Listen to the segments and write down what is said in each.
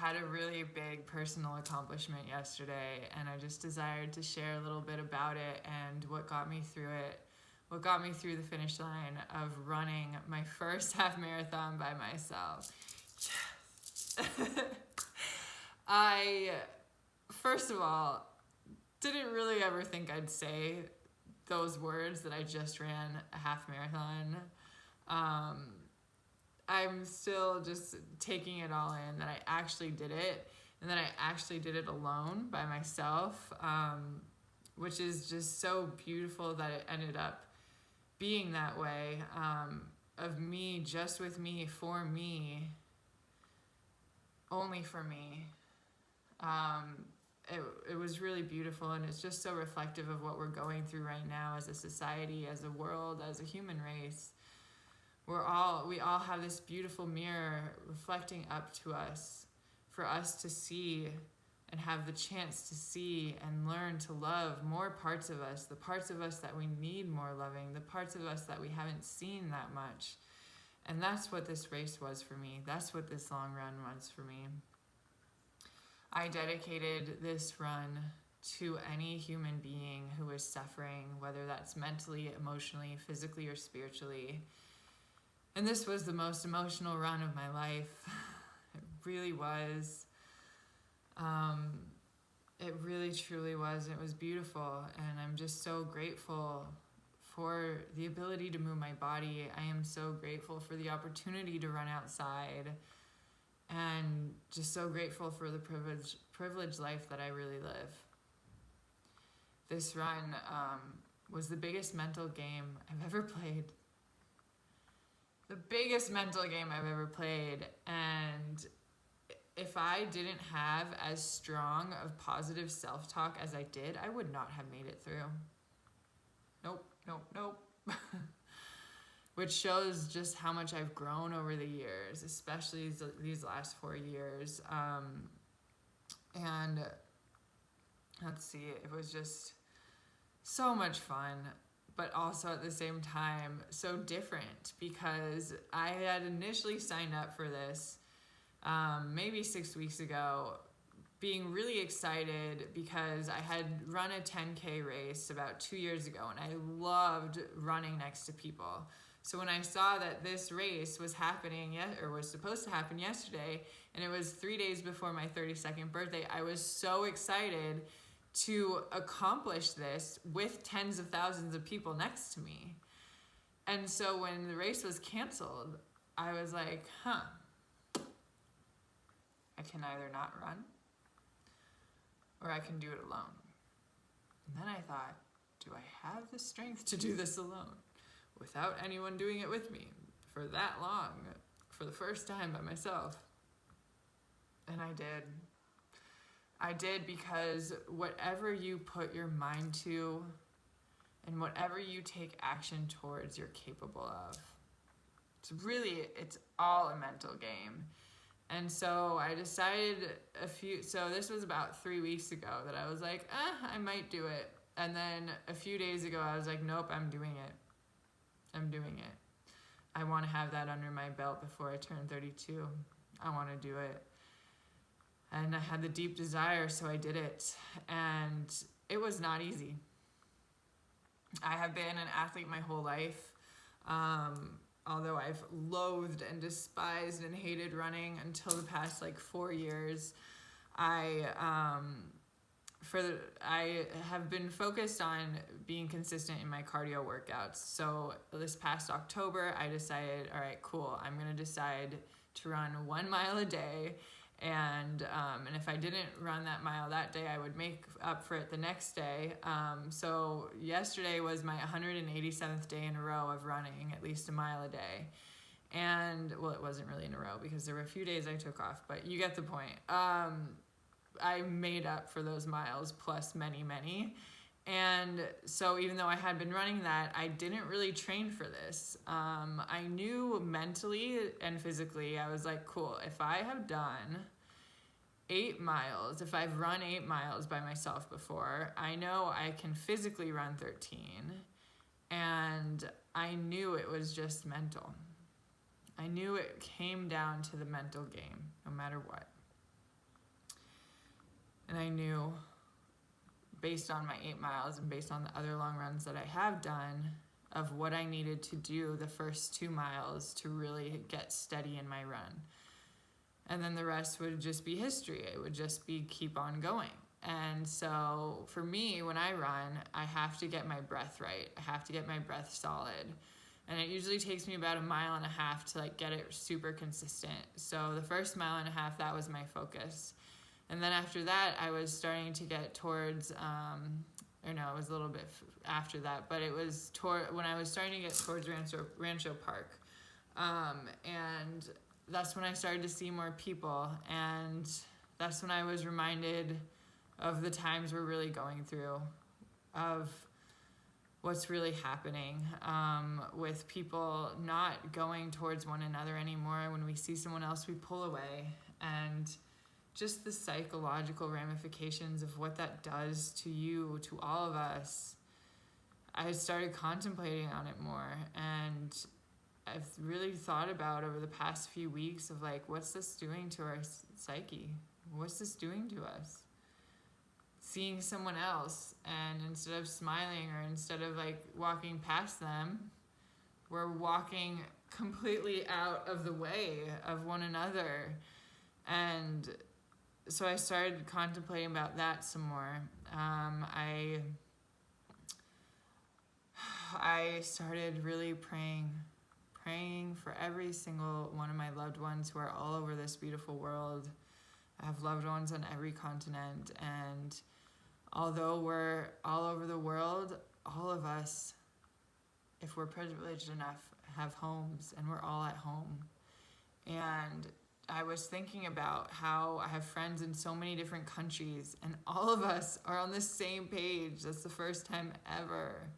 had a really big personal accomplishment yesterday, and I just desired to share a little bit about it and what got me through it, what got me through the finish line of running my first half marathon by myself. Yes. I, first of all, didn't really ever think I'd say those words that I just ran a half marathon. I'm still just taking it all in that I actually did it, and that I actually did it alone by myself, which is just so beautiful that it ended up being that way, of me, just with me, for me, only for me. It was really beautiful, and it's just so reflective of what we're going through right now as a society, as a world, as a human race. We all have this beautiful mirror reflecting up to us for us to see and have the chance to see and learn to love more parts of us, the parts of us that we need more loving, the parts of us that we haven't seen that much. And that's what this race was for me. That's what this long run was for me. I dedicated this run to any human being who is suffering, whether that's mentally, emotionally, physically, or spiritually. And this was the most emotional run of my life. It really was. It really, truly was. It was beautiful. And I'm just so grateful for the ability to move my body. I am so grateful for the opportunity to run outside. And just so grateful for the privileged life that I really live. This run was the biggest mental game I've ever played. The biggest mental game I've ever played, and if I didn't have as strong of positive self-talk as I did, I would not have made it through. Nope. Which shows just how much I've grown over the years, especially these last 4 years. And let's see, it was just so much fun, but also at the same time so different, because I had initially signed up for this maybe 6 weeks ago, being really excited because I had run a 10K race about 2 years ago, and I loved running next to people. So when I saw that this race was happening, or was supposed to happen yesterday, and it was 3 days before my 32nd birthday, I was so excited to accomplish this with tens of thousands of people next to me. And so when the race was canceled, I was like, I can either not run or I can do it alone. And then I thought, do I have the strength to do this alone without anyone doing it with me for that long, for the first time by myself? And I did. I did, because whatever you put your mind to and whatever you take action towards, you're capable of. It's all a mental game. And so I decided so this was about 3 weeks ago that I was like, I might do it. And then a few days ago, I was like, nope, I'm doing it. I want to have that under my belt before I turn 32. I want to do it. And I had the deep desire, so I did it. And it was not easy. I have been an athlete my whole life. Although I've loathed and despised and hated running until the past 4 years, I have been focused on being consistent in my cardio workouts. So this past October, I decided, all right, cool, I'm gonna decide to run 1 mile a day. And if I didn't run that mile that day, I would make up for it the next day. So yesterday was my 187th day in a row of running at least a mile a day. And, well, it wasn't really in a row because there were a few days I took off, but you get the point. I made up for those miles plus many, many. And so even though I had been running that, I didn't really train for this. I knew mentally and physically, I was like, cool, if I have done 8 miles, if I've run 8 miles by myself before, I know I can physically run 13. And I knew it was just mental. I knew it came down to the mental game, no matter what. And I knew, based on my 8 miles and based on the other long runs that I have done, of what I needed to do the first 2 miles to really get steady in my run. And then the rest would just be history. It would just be keep on going. And so for me, when I run, I have to get my breath right. I have to get my breath solid. And it usually takes me about 1.5 miles to like get it super consistent. So the first 1.5 miles, that was my focus. And then after that, I was starting to get towards, or no, it was a little bit after that, but it was when I was starting to get towards Rancho Park. And that's when I started to see more people. And that's when I was reminded of the times we're really going through, of what's really happening, with people not going towards one another anymore. When we see someone else, we pull away. And just the psychological ramifications of what that does to you, to all of us, I started contemplating on it more. And I've really thought about over the past few weeks of like, what's this doing to our psyche? What's this doing to us? Seeing someone else, and instead of smiling or instead of like walking past them, we're walking completely out of the way of one another. And so I started contemplating about that some more. I started really praying for every single one of my loved ones who are all over this beautiful world. I have loved ones on every continent, and although we're all over the world, all of us, if we're privileged enough, have homes, and we're all at home. And I was thinking about how I have friends in so many different countries, and all of us are on the same page. That's the first time ever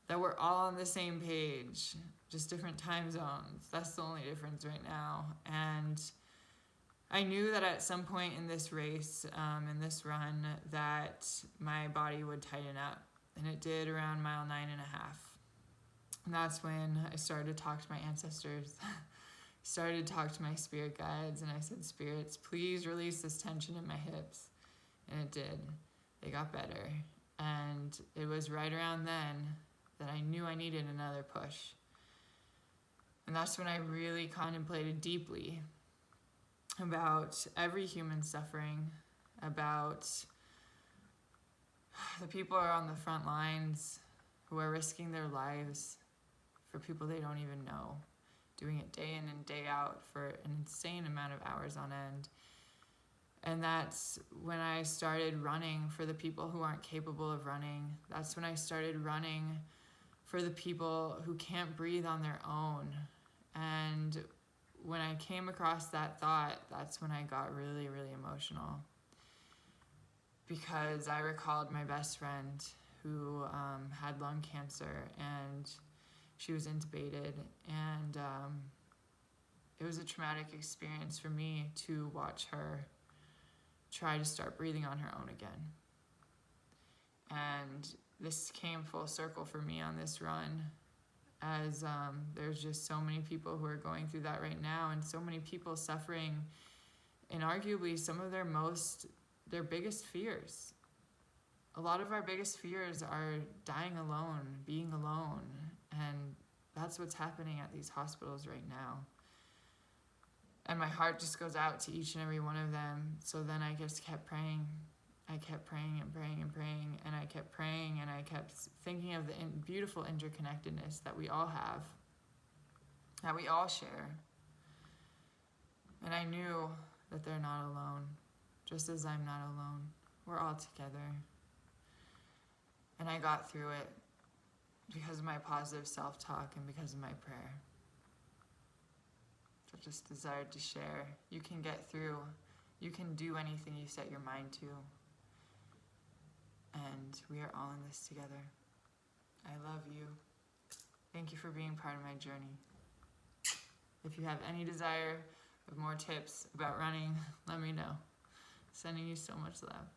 that we're all on the same page, just different time zones. That's the only difference right now. And I knew that at some point in this race, in this run, that my body would tighten up. And it did around 9.5 miles. And that's when I started to talk to my ancestors, started to talk to my spirit guides, and I said, spirits, please release this tension in my hips. And it did. They got better. And it was right around then that I knew I needed another push. And that's when I really contemplated deeply about every human suffering, about the people who are on the front lines, who are risking their lives for people they don't even know, doing it day in and day out for an insane amount of hours on end. And that's when I started running for the people who aren't capable of running. That's when I started running for the people who can't breathe on their own. And when I came across that thought, that's when I got really, really emotional. Because I recalled my best friend who had lung cancer, and she was intubated. And it was a traumatic experience for me to watch her try to start breathing on her own again. And this came full circle for me on this run, as there's just so many people who are going through that right now, and so many people suffering in arguably some of their biggest fears. A lot of our biggest fears are dying alone, being alone, and that's what's happening at these hospitals right now. And my heart just goes out to each and every one of them. So then I just kept praying. I kept praying and praying and praying, and I kept praying, and I kept thinking of the beautiful interconnectedness that we all have, that we all share. And I knew that they're not alone, just as I'm not alone. We're all together. And I got through it because of my positive self-talk and because of my prayer. I just desired to share. You can get through. You can do anything you set your mind to. And we are all in this together. I love you. Thank you for being part of my journey. If you have any desire of more tips about running, let me know. Sending you so much love.